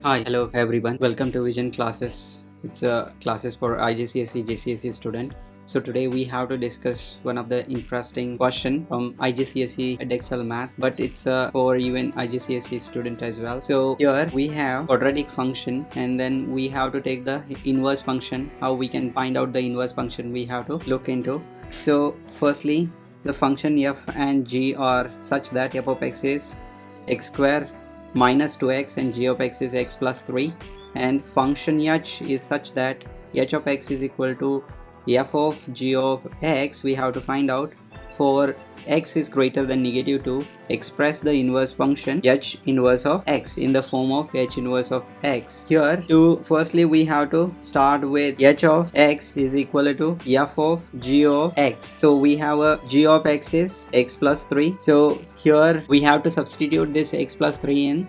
Hi, hello everyone. Welcome to Vision classes. It's classes for IGCSE GCSE student. So today we have to discuss one of the interesting question from IGCSE Excel Math, but it's for even IGCSE student as well. So here we have quadratic function, and then we have to take the inverse function. How we can find out the inverse function we have to look into. So firstly, the function f and g are such that f of x is x square minus 2x and g of x is x plus 3, and function h is such that h of x is equal to f of g of x. We have to find out for x is greater than -2, express the inverse function h inverse of x in the form of h inverse of x. Here firstly we have to start with h of x is equal to f of g of x. So we have a g of x is x plus 3. So here we have to substitute this x plus 3 in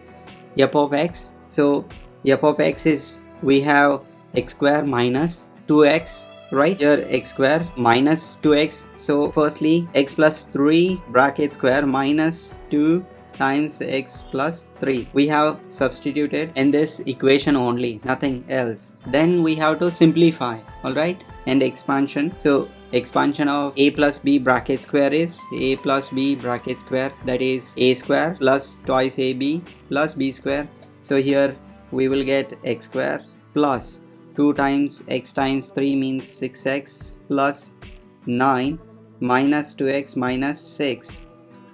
f of x. So f of x is, we have x square minus 2x, right? Here x square minus 2x. So firstly x plus 3 bracket square minus 2 times x plus 3 we have substituted in this equation only, nothing else. Then we have to simplify, all right, and expansion. So expansion of a plus b bracket square is a plus b bracket square, that is a square plus twice ab plus b square. So here we will get x square plus 2 times x times 3 means 6x plus 9 minus 2x minus 6.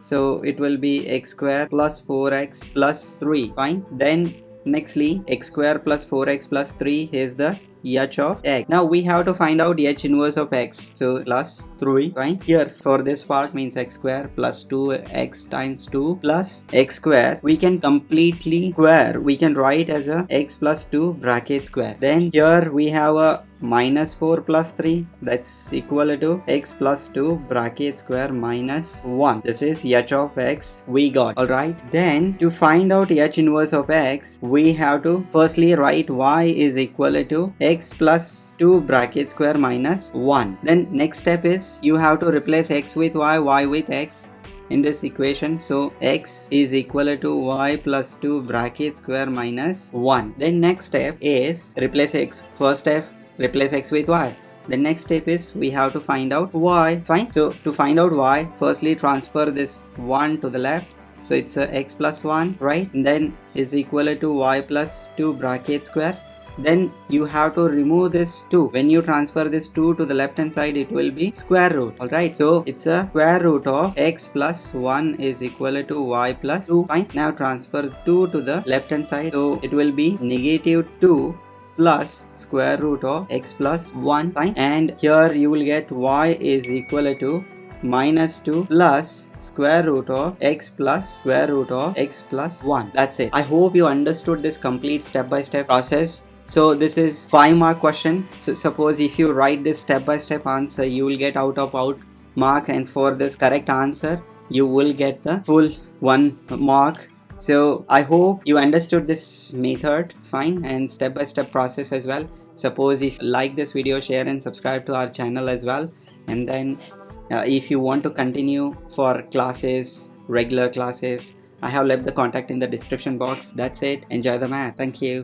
So it will be x square plus 4x plus 3. Fine. Then nextly x square plus 4x plus 3 is the h of x. Now we have to find out h inverse of x. So plus 3. Fine. Here for this part means x square plus 2x times 2 plus x square. We can completely square. We can write as a x plus 2 bracket square. Then here we have a minus 4 plus 3, that's equal to x plus 2 bracket square minus 1. This is h of x we got. Alright, then to find out h inverse of x, we have to firstly write y is equal to x plus 2 bracket square minus 1. Then next step is you have to replace x with y with x in this equation. So x is equal to y plus 2 bracket square minus 1. Then next step is replace x. First step, replace x with y. The next step is we have to find out y. Fine. So to find out y, firstly transfer this 1 to the left. So it's a x plus 1, right? And then is equal to y plus 2 bracket square. Then you have to remove this 2. When you transfer this 2 to the left hand side, it will be square root. Alright, so it's a square root of x plus 1 is equal to y plus 2. Fine. Now transfer 2 to the left hand side. So it will be -2 plus square root of x plus 1. Fine. And here you will get y is equal to -2 plus square root of x plus square root of x plus 1. That's it. I hope you understood this complete step-by-step process. So this is 5-mark question. So suppose if you write this step-by-step answer, you will get out of out mark, and for this correct answer you will get the full 1 mark. So I hope you understood this method, fine, and step-by-step process as well. Suppose if you like this video, share and subscribe to our channel as well. And then if you want to continue for classes, regular classes, I have left the contact in the description box. That's it. Enjoy the math. Thank you.